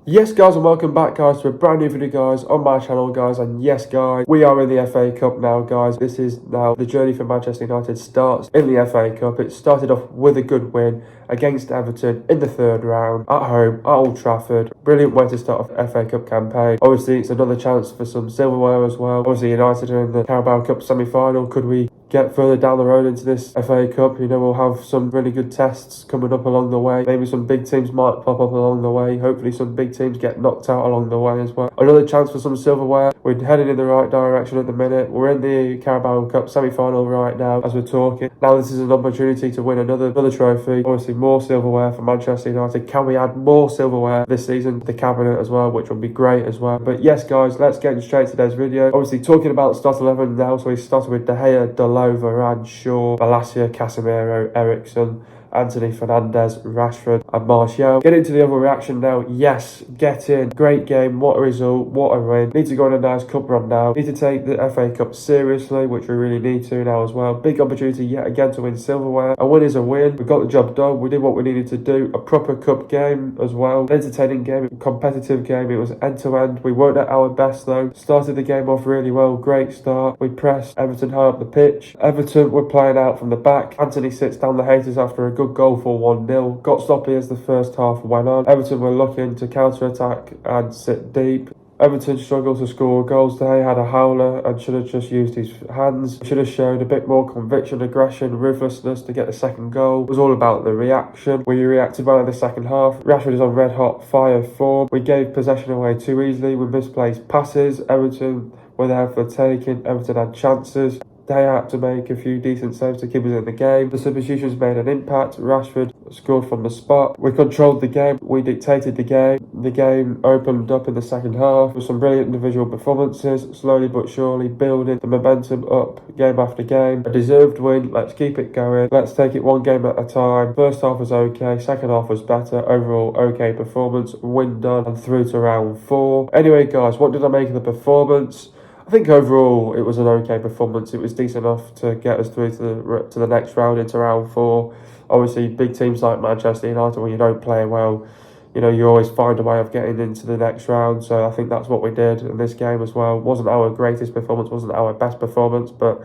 Yes guys, and welcome back guys to a brand new video guys on my channel guys. And yes guys, we are in the FA Cup now guys. This is now the journey for Manchester United starts in the FA Cup. It started off with a good win against Everton in the third round at home at Old Trafford. Brilliant way to start off the FA Cup campaign. Obviously it's another chance for some silverware as well. Obviously United are in the Carabao Cup semi-final. Could we get further down the road into this FA Cup? You know, we'll have some really good tests coming up along the way. Maybe some big teams might pop up along the way. Hopefully some big teams get knocked out along the way as well. Another chance for some silverware. We're heading in the right direction at the minute. We're in the Carabao Cup semi-final right now as we're talking. Now this is an opportunity to win another trophy. Obviously more silverware for Manchester United. Can we add more silverware this season to the cabinet as well, which would be great as well. But yes guys, let's get straight to today's video. Obviously talking about start 11 now. So we started with De Gea, Varane, Shaw, Malacia, Casemiro, Ericsson, Antony, Fernandez, Rashford and Martial. Get into the overreaction now. Yes, get in. Great game. What a result. What a win. Need to go on a nice cup run now. Need to take the FA Cup seriously, which we really need to now as well. Big opportunity yet again to win silverware. A win is a win. We got the job done. We did what we needed to do. A proper cup game as well. Entertaining game. Competitive game. It was end to end. We weren't at our best though. Started the game off really well. Great start. We pressed Everton high up the pitch. Everton were playing out from the back. Antony sits down the haters after a good goal for 1-0. Got sloppy as the first half went on. Everton were looking to counter-attack and sit deep. Everton struggled to score goals. They had a howler and should have just used his hands. Should have shown a bit more conviction, aggression, ruthlessness to get the second goal. It was all about the reaction. We reacted well in the second half. Rashford is on red hot fire form. We gave possession away too easily with misplaced passes. Everton were there for taking. Everton had chances. They had to make a few decent saves to keep us in the game. The substitutions made an impact. Rashford scored from the spot. We controlled the game. We dictated the game. The game opened up in the second half with some brilliant individual performances, slowly but surely building the momentum up game after game. A deserved win. Let's keep it going. Let's take it one game at a time. First half was okay. Second half was better. Overall, okay performance. Win done and through to round 4. Anyway, guys, what did I make of the performance? I think overall it was an okay performance. It was decent enough to get us through to the next round, into round 4. Obviously, big teams like Manchester United, when you don't play well, you know, you always find a way of getting into the next round. So I think that's what we did in this game as well. Wasn't our greatest performance, wasn't our best performance, but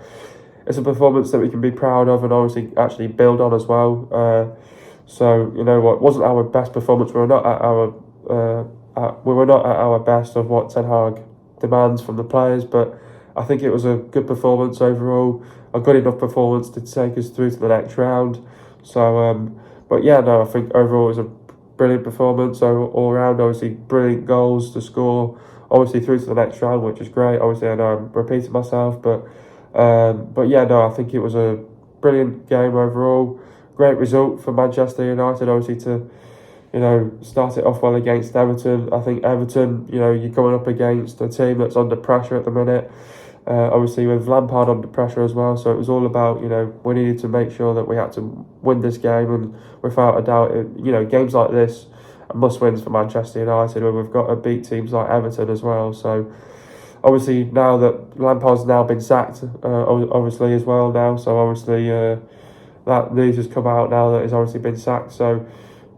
it's a performance that we can be proud of and obviously actually build on as well. So you know what, wasn't our best performance. We were not at our best of what Ten Hag demands from the players, but I think it was a good performance overall, a good enough performance to take us through to the next round. So but yeah, no, I think overall it was a brilliant performance. So all around, obviously brilliant goals to score, obviously through to the next round, which is great. Obviously I know I'm repeating myself, but yeah, no, I think it was a brilliant game overall. Great result for Manchester United, obviously, to, you know, start it off well against Everton. I think Everton, you know, you're coming up against a team that's under pressure at the minute. Obviously with Lampard under pressure as well. So it was all about, you know, we needed to make sure that we had to win this game. And without a doubt, you know, games like this are must-wins for Manchester United. And we've got to beat teams like Everton as well. So obviously now that Lampard's now been sacked, obviously as well now. So obviously that news has come out now that he's obviously been sacked. So,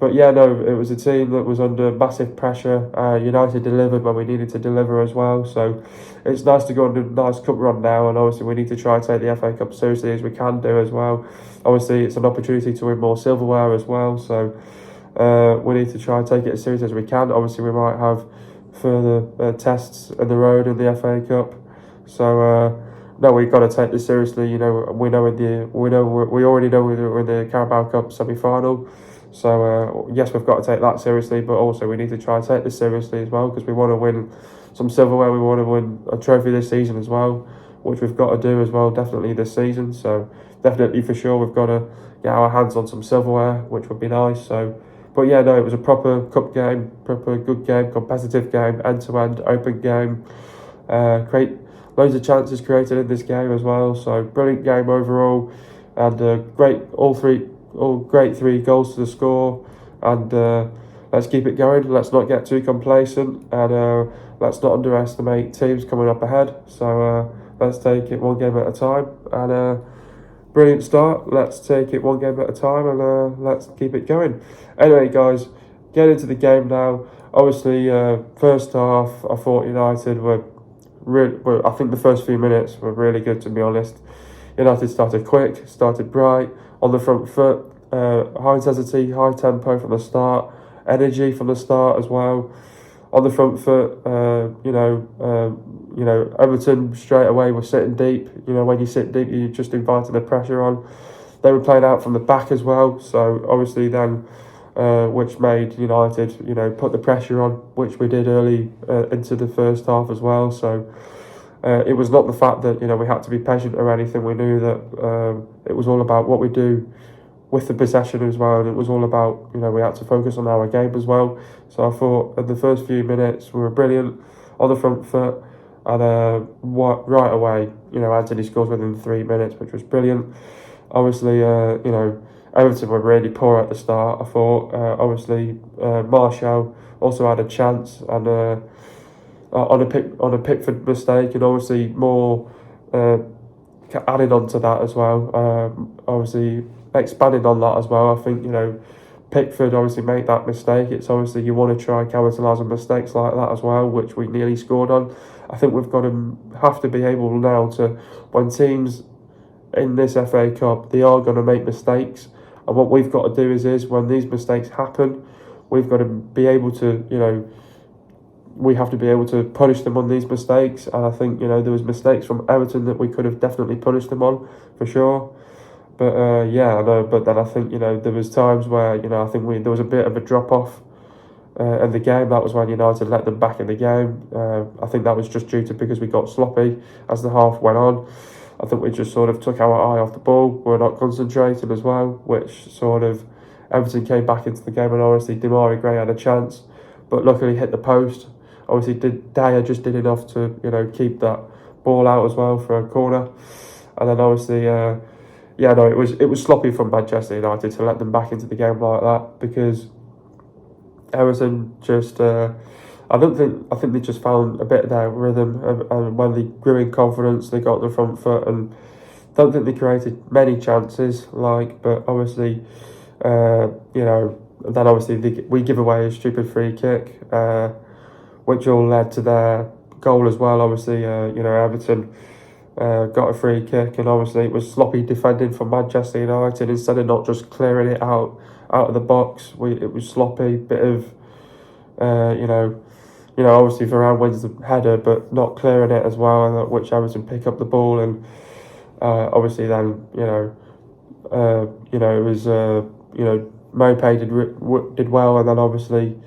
but yeah, no, it was a team that was under massive pressure. United delivered when we needed to deliver as well. So it's nice to go on a nice cup run now. And obviously we need to try and take the FA Cup seriously as we can do as well. Obviously it's an opportunity to win more silverware as well. So we need to try and take it as serious as we can. Obviously we might have further tests in the road in the FA Cup. So no, we've got to take this seriously. You know, we already know we're in the Carabao Cup semi-final. So yes, we've got to take that seriously, but also we need to try and take this seriously as well, because we want to win some silverware. We want to win a trophy this season as well, which we've got to do as well, definitely this season. So definitely for sure we've got to get our hands on some silverware, which would be nice. So, but yeah, no, it was a proper cup game, proper good game, competitive game, end-to-end, open game. Loads of chances created in this game as well. So brilliant game overall, and great 3 goals to the score. And let's keep it going. Let's not get too complacent, and let's not underestimate teams coming up ahead. So let's take it one game at a time. And brilliant start. Let's take it one game at a time, and let's keep it going. Anyway, guys, getting into the game now. Obviously, first half, I thought United were I think the first few minutes were really good, to be honest. United started quick, started bright, on the front foot, high intensity, high tempo from the start, energy from the start as well. On the front foot, Everton straight away were sitting deep. When you sit deep, you're just inviting the pressure on. They were playing out from the back as well, so obviously then, which made United, put the pressure on, which we did early into the first half as well. So it was not the fact that we had to be patient or anything. We knew that it was all about what we do with the possession as well, and it was all about we had to focus on our game as well. So I thought in the first few minutes we were brilliant on the front foot, and right away Antony scores within 3 minutes, which was brilliant. Obviously, Everton were really poor at the start. I thought obviously Martial also had a chance, and on a Pickford mistake, and obviously more adding on to that as well. Obviously expanding on that as well. I think Pickford obviously made that mistake. It's obviously you want to try and capitalise on mistakes like that as well, which we nearly scored on. I think we've got to have to be able now to, when teams in this FA Cup, they are going to make mistakes, and what we've got to do is when these mistakes happen, we've got to be able to we have to be able to punish them on these mistakes. And I think there was mistakes from Everton that we could have definitely punished them on for sure. But I know. But then I think there was times where I think there was a bit of a drop off in the game. That was when United let them back in the game. I think that was just due to because we got sloppy as the half went on. I think we just sort of took our eye off the ball. We're not concentrating as well, which sort of Everton came back into the game, and obviously Demarai Gray had a chance, but luckily hit the post. Obviously, Dyer just did enough to keep that ball out as well for a corner, and then obviously it was sloppy from Manchester United to let them back into the game like that, because Everton just I think they just found a bit of their rhythm, and when they grew in confidence, they got the front foot, and don't think they created many chances, but obviously then obviously we give away a stupid free kick, which all led to their goal as well. Obviously, Everton got a free kick, and obviously it was sloppy defending from Manchester United. Instead of not just clearing it out of the box, it was sloppy, bit of, obviously Varane wins the header, but not clearing it as well, which Everton pick up the ball, and obviously then, it was, Mopé did well, and then obviously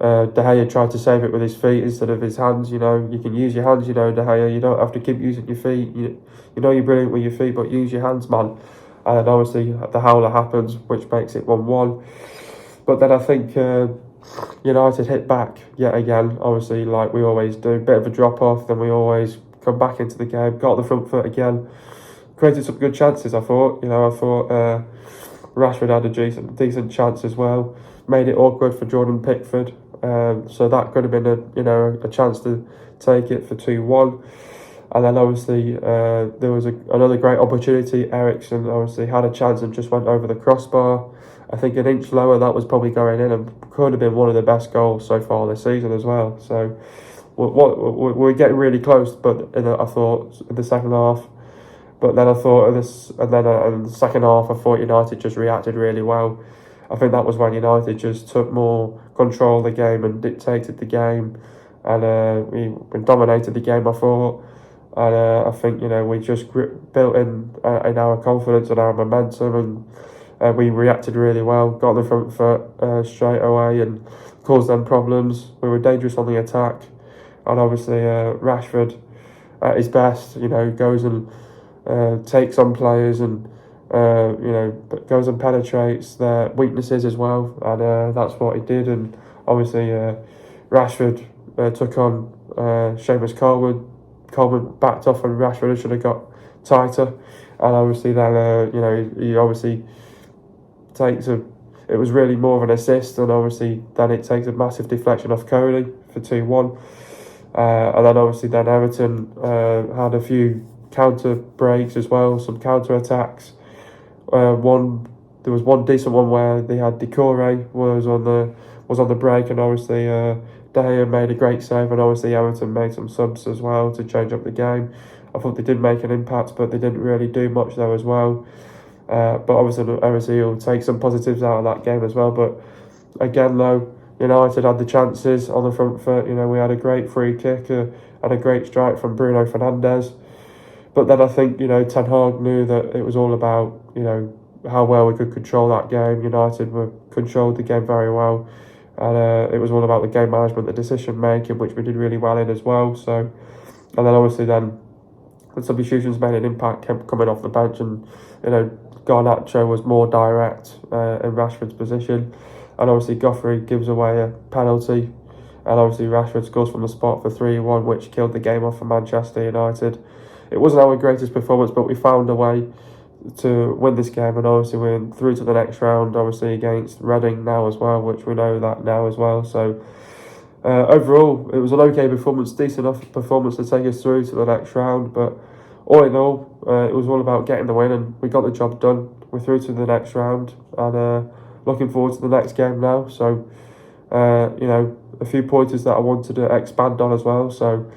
De Gea tried to save it with his feet instead of his hands. You can use your hands, De Gea. You don't have to keep using your feet. You're brilliant with your feet, but use your hands, man. And then obviously the howler happens, which makes it 1-1. But then I think United hit back yet again, obviously, like we always do. Bit of a drop-off, then we always come back into the game. Got the front foot again. Created some good chances, I thought. I thought Rashford had a decent chance as well. Made it awkward for Jordan Pickford. So that could have been a chance to take it for 2-1. And then obviously there was another great opportunity. Eriksen obviously had a chance and just went over the crossbar. I think an inch lower, that was probably going in, and could have been one of the best goals so far this season as well. So we're getting really close, but I thought in the second half. But then I thought in the second half, I thought United just reacted really well. I think that was when United just took more control of the game and dictated the game, and we dominated the game, I thought. And I think we just built in our confidence and our momentum, and we reacted really well. Got the front foot straight away and caused them problems. We were dangerous on the attack, and obviously Rashford at his best, goes and takes on players and goes and penetrates their weaknesses as well, and that's what he did. And obviously Rashford took on Seamus Coleman. Coleman backed off, and Rashford should have got tighter. And obviously then he obviously it was really more of an assist, and obviously then it takes a massive deflection off Cody for 2-1. And then obviously then Everton had a few counter breaks as well, some counter attacks. One there was one decent one where they had Decore was on the break, and obviously De Gea made a great save, and obviously Everton made some subs as well to change up the game. I thought they did make an impact, but they didn't really do much though as well. But obviously you'll take some positives out of that game as well. But again though, United had the chances on the front foot. We had a great free kick and a great strike from Bruno Fernandes. But then I think, Ten Hag knew that it was all about, how well we could control that game. United controlled the game very well. And it was all about the game management, the decision making, which we did really well in as well. So, and then obviously the substitutions made an impact, kept coming off the bench, and, Garnacho was more direct in Rashford's position. And obviously Godfrey gives away a penalty. And obviously Rashford scores from the spot for 3-1, which killed the game off for Manchester United. It wasn't our greatest performance, but we found a way to win this game, and obviously we're through to the next round, obviously against Reading now as well, which we know that now as well. So overall, it was an okay performance, decent enough performance to take us through to the next round. But all in all, it was all about getting the win, and we got the job done. We're through to the next round, and looking forward to the next game now. So, a few pointers that I wanted to expand on as well. So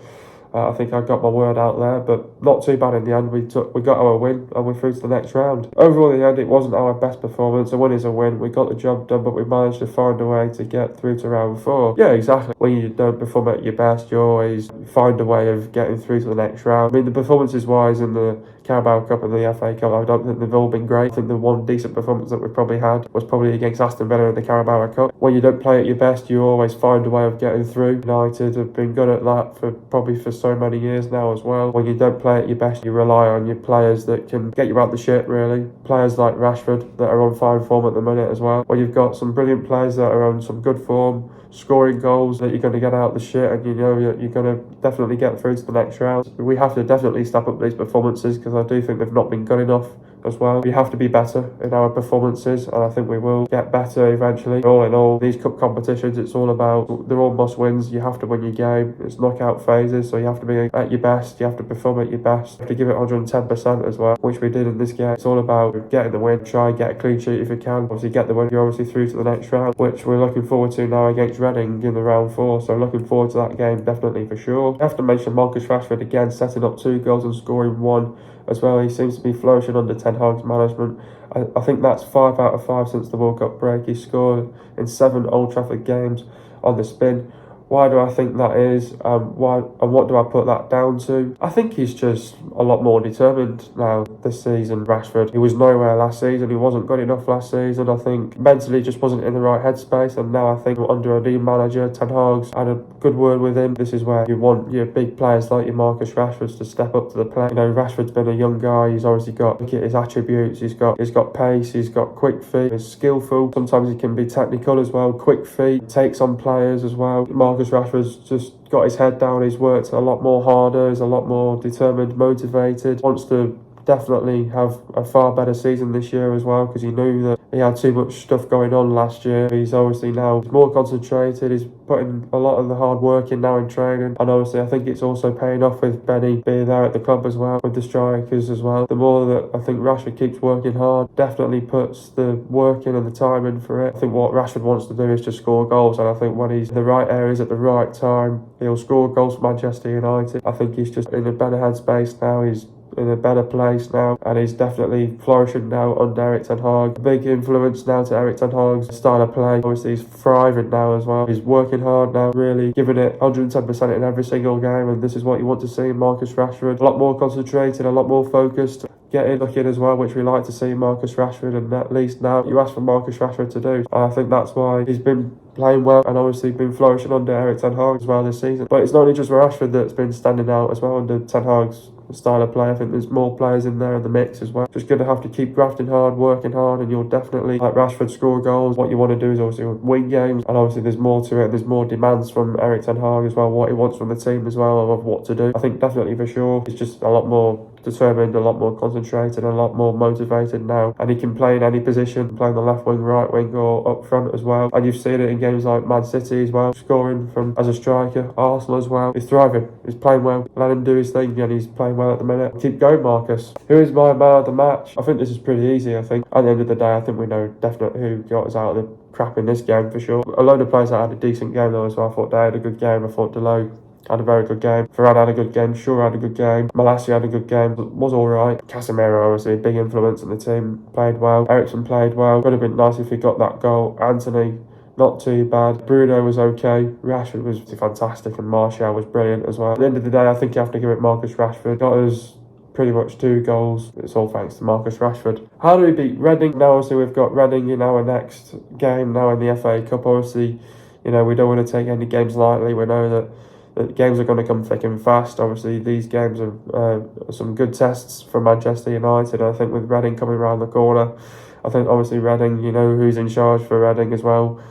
I think I got my word out there, but not too bad in the end. We got our win, and we're through to the next round. Overall, in the end, it wasn't our best performance. A win is a win. We got the job done, but we managed to find a way to get through to round 4. Yeah, exactly. When you don't perform at your best, you always find a way of getting through to the next round. I mean, the performances-wise in the Carabao Cup and the FA Cup, I don't think they've all been great. I think the one decent performance that we've probably had was probably against Aston Villa in the Carabao Cup. When you don't play at your best, you always find a way of getting through. United have been good at that for so many years now as well. When you don't play at your best, you rely on your players that can get you out the shit, really. Players like Rashford that are on fine form at the minute as well. When you've got some brilliant players that are on some good form, scoring goals, that you're going to get out the shit, and you're going to definitely get through to the next round. We have to definitely step up these performances, because I do think they've not been good enough as well. We have to be better in our performances, and I think we will get better eventually. All in all, these cup competitions, it's all about, they're all must wins. You have to win your game. It's knockout phases, so you have to be at your best. You have to perform at your best. You have to give it 110% as well, which we did in this game. It's all about getting the win. Try and get a clean sheet if you can. Obviously get the win. You're obviously through to the next round, which we're looking forward to now against Reading in the round 4. So looking forward to that game, definitely, for sure. I have to mention Marcus Rashford again, setting up 2 goals and scoring 1 as well. He seems to be flourishing under Ten Hag's management. I think that's 5 out of 5 since the World Cup break. He scored in 7 Old Trafford games on the spin. Why do I think that is? What do I put that down to? I think he's just a lot more determined now this season, Rashford. He was nowhere last season. He wasn't good enough last season. I think mentally just wasn't in the right headspace. And now I think under a new manager, Ten Hag's had a good word with him. This is where you want your big players like your Marcus Rashfords to step up to the plate. Rashford's been a young guy. He's obviously got, look at his attributes. He's got pace. He's got quick feet. He's skillful. Sometimes he can be technical as well. Quick feet. Takes on players as well. Marcus Rashford's just got his head down. He's worked a lot more harder. He's a lot more determined, motivated. Wants to definitely have a far better season this year as well, because he knew that he had too much stuff going on last year. He's obviously now more concentrated. He's putting a lot of the hard work in now in training, and obviously I think it's also paying off with Benny being there at the club as well, with the strikers as well. The more that I think Rashford keeps working hard, definitely puts the work in and the time in for it. I think what Rashford wants to do is just score goals, and I think when he's in the right areas at the right time, he'll score goals for Manchester United. I think he's just in a better headspace now. He's in a better place now, and he's definitely flourishing now under Erik ten Hag. Big influence now to Erik ten Hag's style of play. Obviously he's thriving now as well. He's working hard now, really giving it 110% in every single game, and this is what you want to see. Marcus Rashford, a lot more concentrated, a lot more focused, getting looking as well, which we like to see Marcus Rashford, and at least now you ask for Marcus Rashford to do. And I think that's why he's been playing well, and obviously been flourishing under Erik ten Hag as well this season. But it's not only just Rashford that's been standing out as well under Ten Hag's style of play. I think there's more players in there in the mix as well. Just going to have to keep grafting hard, working hard, and you'll definitely, like Rashford, score goals. What you want to do is obviously win games, and obviously there's more to it. There's more demands from Erik ten Hag as well, what he wants from the team as well, of what to do. I think definitely for sure he's just a lot more determined, a lot more concentrated, a lot more motivated now, and he can play in any position, play on the left wing, right wing, or up front as well. And you've seen it in games like Man City as well, scoring from as a striker. Arsenal as well. He's thriving. He's playing well. Let him do his thing, and he's playing well at the minute. Keep going, Marcus. Who is my man of the match? I think this is pretty easy. I think at the end of the day, I think we know definitely who got us out of the crap in this game for sure. A load of players that had a decent game though as well. I thought they had a good game. I thought Delay had a very good game. Varane had a good game. Shaw had a good game. Malacia had a good game. Was alright. Casemiro, obviously, a big influence in the team. Played well. Everton played well. Would have been nice if he got that goal. Antony, not too bad. Bruno was okay. Rashford was fantastic. And Martial was brilliant as well. At the end of the day, I think you have to give it Marcus Rashford. Got us pretty much 2 goals. It's all thanks to Marcus Rashford. How do we beat Reading? Now, obviously, we've got Reading in our next game now in the FA Cup. Obviously, you know, we don't want to take any games lightly. We know that games are going to come thick and fast. Obviously, these games are some good tests for Manchester United. I think with Reading coming around the corner, I think obviously Reading, you know who's in charge for Reading as well.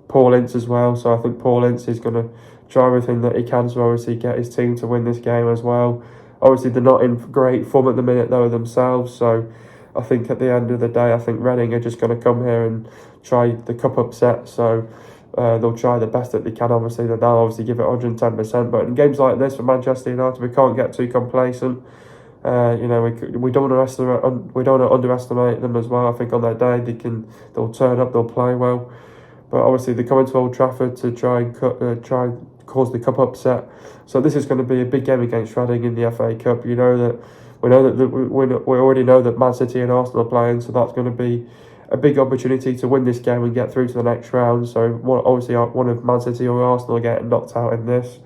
Paul Ince as well. So I think Paul Ince is going to try everything that he can to obviously get his team to win this game as well. Obviously, they're not in great form at the minute though themselves. So I think at the end of the day, I think Reading are just going to come here and try the cup upset. So they'll try the best that they can. Obviously, they'll obviously give it 110%. But in games like this for Manchester United, we can't get too complacent. You know, we don't want to underestimate them as well. I think on their day they'll turn up, they'll play well. But obviously they're coming to Old Trafford to try and cause the cup upset. So this is going to be a big game against Reading in the FA Cup. You know that we already know that Man City and Arsenal are playing, so that's going to be a big opportunity to win this game and get through to the next round. So obviously one of Man City or Arsenal getting knocked out in this.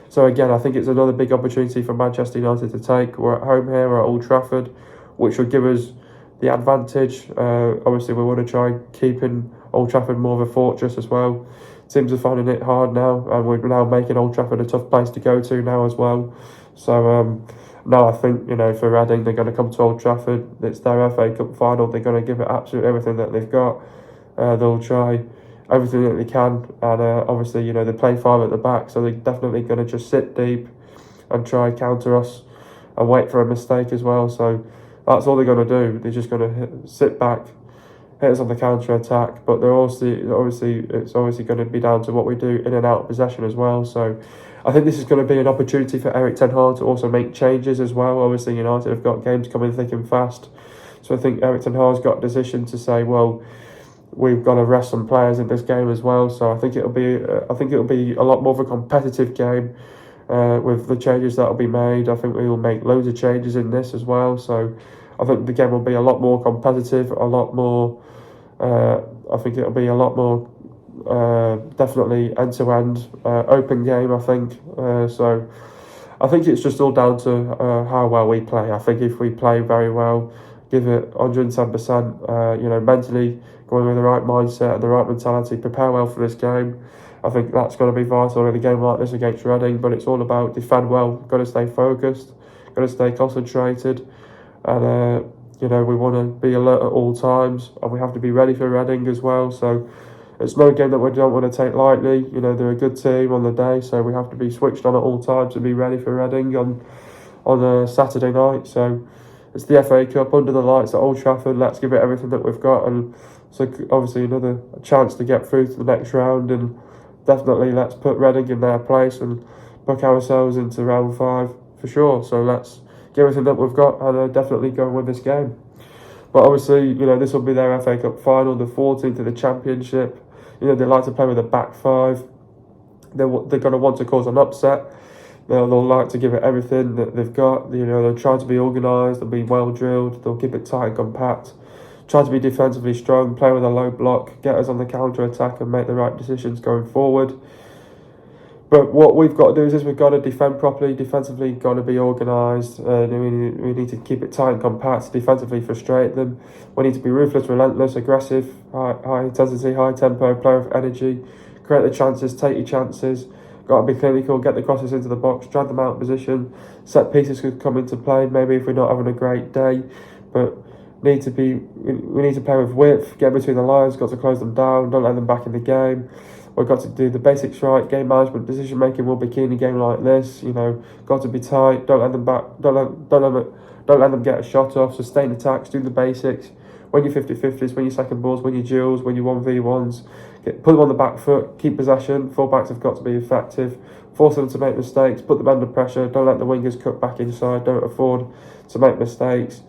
So again, I think it's another big opportunity for Manchester United to take. We're at home here, we're at Old Trafford, which will give us the advantage. Obviously, we want to try keeping Old Trafford more of a fortress as well. Teams are finding it hard now, and we're now making Old Trafford a tough place to go to now as well. So no, I think, you know, for Reading, they're going to come to Old Trafford. It's their FA Cup final. They're going to give it absolutely everything that they've got. They'll try everything that they can, and obviously, you know, they play 5 at the back, so they're definitely going to just sit deep and try counter us and wait for a mistake as well. So that's all they're going to do. They're just going to sit back, hit us on the counter attack, but they're it's obviously going to be down to what we do in and out of possession as well. So I think this is going to be an opportunity for Erik ten Hag to also make changes as well. Obviously, United have got games coming thick and fast, so I think Erik ten Hag's got a decision to say, well, we've got to rest some players in this game as well. So I think it'll be a lot more of a competitive game with the changes that will be made. I think we will make loads of changes in this as well. So I think the game will be a lot more competitive, a lot more. I think it'll be a lot more definitely end-to-end open game. I think so. I think it's just all down to how well we play. I think if we play very well, give it 110%, you know, mentally, going with the right mindset and the right mentality, prepare well for this game. I think that's going to be vital in a game like this against Reading, but it's all about defend well, got to stay focused, got to stay concentrated, and, you know, we want to be alert at all times, and we have to be ready for Reading as well. So it's no game that we don't want to take lightly. You know, they're a good team on the day, so we have to be switched on at all times to be ready for Reading on a Saturday night. So it's the FA Cup under the lights at Old Trafford. Let's give it everything that we've got, and so obviously another chance to get through to the next round, and definitely let's put Reading in their place and book ourselves into round 5 for sure. So let's give everything that we've got and definitely go and win this game. But obviously, you know, this will be their FA Cup final, the 14th of the Championship. You know, they like to play with a back 5. They're going to want to cause an upset. They'll like to give it everything that they've got. You know, they'll try to be organised, they'll be well drilled, they'll keep it tight and compact, try to be defensively strong, play with a low block, get us on the counter attack and make the right decisions going forward. But what we've got to do is we've got to defend properly, defensively got to be organised, we need to keep it tight and compact, defensively frustrate them. We need to be ruthless, relentless, aggressive, high intensity, high tempo, play with energy, create the chances, take your chances. Got to be clinical, get the crosses into the box, drag them out of position. Set pieces could come into play, maybe if we're not having a great day. But we need to play with width, get between the lines, got to close them down, don't let them back in the game. We've got to do the basics right, game management, decision making will be key in a game like this. You know, got to be tight, don't let them back, don't let Don't let them get a shot off. Sustain attacks, do the basics. Win your 50-50s, win your second balls, win your duels, win your 1v1s. Put them on the back foot, keep possession. Full-backs have got to be effective. Force them to make mistakes, put them under pressure. Don't let the wingers cut back inside. Don't afford to make mistakes.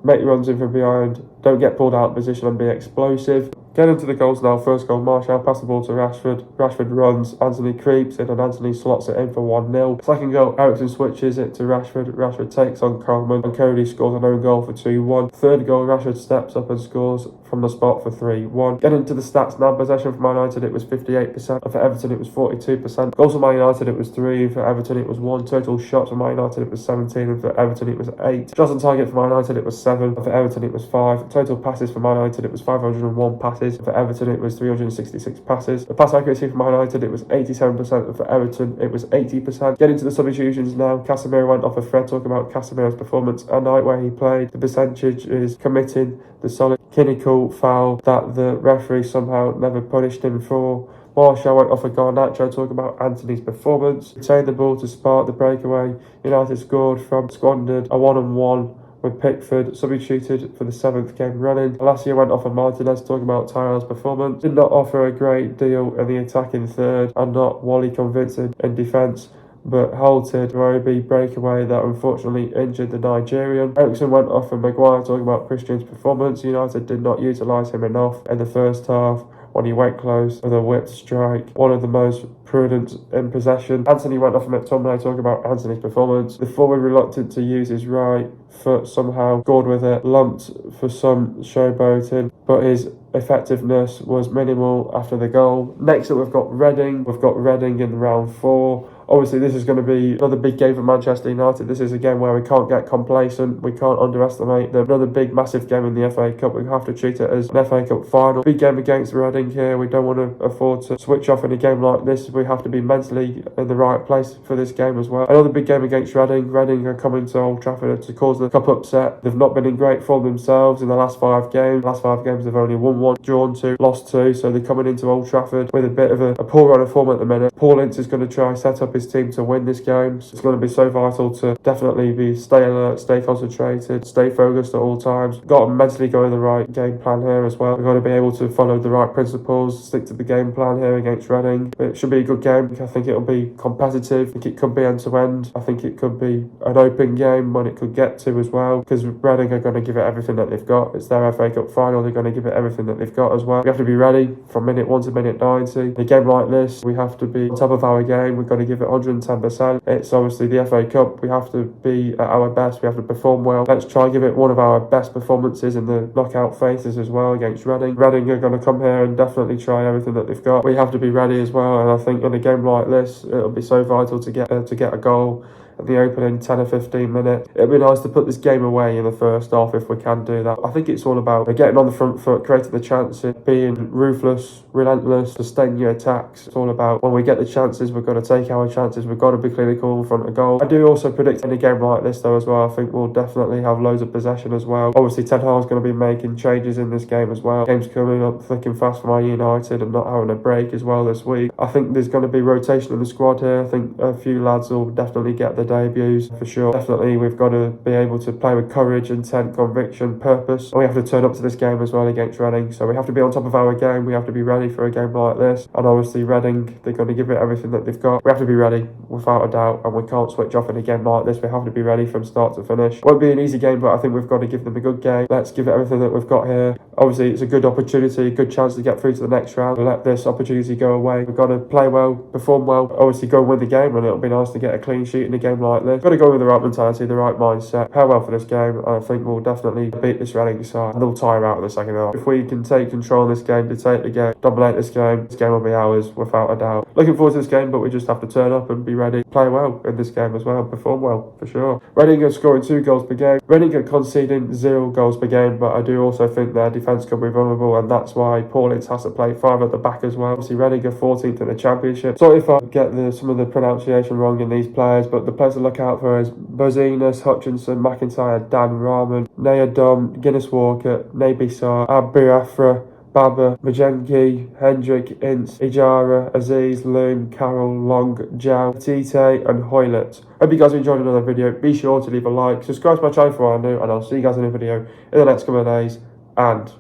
Make runs in from behind. Don't get pulled out of position and be explosive. Get into the goals now. First goal, Martial, pass the ball to Rashford. Rashford runs, Antony creeps in and Antony slots it in for 1-0. Second goal, Everton switches it to Rashford. Rashford takes on Coleman and Cody scores an own goal for 2-1. Third goal, Rashford steps up and scores from the spot for 3-1. Get into the stats now. Possession for Man United, it was 58%. And for Everton, it was 42%. Goals for Man United, it was 3. For Everton, it was 1. Total shots for Man United, it was 17. And for Everton, it was 8. Shots on target for Man United, it was 7. And for Everton, it was 5. Total passes for Man United, it was 501 passes. For Everton, it was 366 passes. The pass accuracy for Man United, it was 87%, and for Everton, it was 80%. Get into the substitutions now. Casemiro went off a Fred. Talk about Casemiro's performance at night where he played. The percentage is committing the solid clinical foul that the referee somehow never punished him for. Martial went off a Garnacho. Talk about Antony's performance. Retained the ball to spark the breakaway. United scored from squandered a 1-on-1 with Pickford, substituted for the 7th game running. Alasia went off on Martinez. Talking about Tyrell's performance. Did not offer a great deal in the attacking third and not wholly convincing in defence, but halted Roby breakaway that unfortunately injured the Nigerian. Ericsson went off and Maguire. Talking about Christian's performance. United did not utilise him enough in the first half when he went close with a whipped strike. One of the most prudent in possession. Antony went off and McTominay. Talking about Antony's performance. The forward reluctant to use his right foot, somehow scored with it, lumped for some showboating, but his effectiveness was minimal after the goal. Next up, we've got Reading. We've got Reading in round 4. Obviously, this is going to be another big game for Manchester United. This is a game where we can't get complacent. We can't underestimate them. Another big, massive game in the FA Cup. We have to treat it as an FA Cup final. Big game against Reading here. We don't want to afford to switch off in a game like this. We have to be mentally in the right place for this game as well. Another big game against Reading. Reading are coming to Old Trafford to cause the cup upset. They've not been in great form themselves in the last 5 games. The last 5 games they've only won 1, drawn 2, lost 2. So they're coming into Old Trafford with a bit of a poor run of form at the minute. Paul Ince is going to try and set up his team to win this game. It's going to be so vital to definitely stay alert, stay concentrated, stay focused at all times. Got to mentally go in the right game plan here as well. We've got to be able to follow the right principles, stick to the game plan here against Reading. It should be a good game. I think it'll be competitive. I think it could be end to end. I think it could be an open game when it could get to as well, because Reading are going to give it everything that they've got. It's their FA Cup final. They're going to give it everything that they've got as well. We have to be ready from minute 1 to minute 90. In a game like this, we have to be on top of our game. We've got to give it 110%. It's obviously the FA Cup. We have to be at our best. We have to perform well. Let's try and give it one of our best performances in the knockout phases as well against Reading. Reading are going to come here and definitely try everything that they've got. We have to be ready as well, and I think in a game like this, it'll be so vital to get a goal at the opening 10 or 15 minutes. It'd be nice to put this game away in the first half if we can do that. I think it's all about getting on the front foot, creating the chances, being ruthless, relentless, sustaining your attacks. It's all about when we get the chances, we've got to take our chances. We've got to be clinical in front of goal. I do also predict in a game like this though as well, I think we'll definitely have loads of possession as well. Obviously Ten Hag's going to be making changes in this game as well. Game's coming up thick and fast for Man United and not having a break as well this week. I think there's going to be rotation in the squad here. I think a few lads will definitely get the debuts for sure. Definitely we've got to be able to play with courage, intent, conviction, purpose. And we have to turn up to this game as well against Reading. So we have to be on top of our game. We have to be ready for a game like this. And obviously Reading, they're going to give it everything that they've got. We have to be ready without a doubt, and we can't switch off in a game like this. We have to be ready from start to finish. Won't be an easy game, but I think we've got to give them a good game. Let's give it everything that we've got here. Obviously it's a good opportunity, a good chance to get through to the next round. We'll let this opportunity go away. We've got to play well, perform well, obviously go and win the game, and it'll be nice to get a clean sheet in a game like this. Got to go with the right mentality, the right mindset, prepare well for this game, and I think we'll definitely beat this Reading side, and they'll tire out in the second half. If we can take control of this game, dictate the game, dominate this game will be ours without a doubt. Looking forward to this game, but we just have to turn up and be ready, play well in this game as well, perform well for sure. Reading are scoring 2 goals per game. Reading are conceding 0 goals per game, but I do also think their defence could be vulnerable, and that's why Paul Ince has to play 5 at the back as well. Obviously Reading are 14th in the Championship. Sorry if I get some of the pronunciation wrong in these players, but the players to look out for is Bozinas, Hutchinson, McIntyre, Dan Rahman, Naya Dom, Guinness Walker, Naby Sarr, Abiafra, Baba, Majenki, Hendrik, Ince, Ijara, Aziz, Loom, Carroll, Long, Jao, Tite, and Hoylett. Hope you guys enjoyed another video. Be sure to leave a like, subscribe to my channel for more new, and I'll see you guys in a video in the next couple of days. And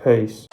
peace.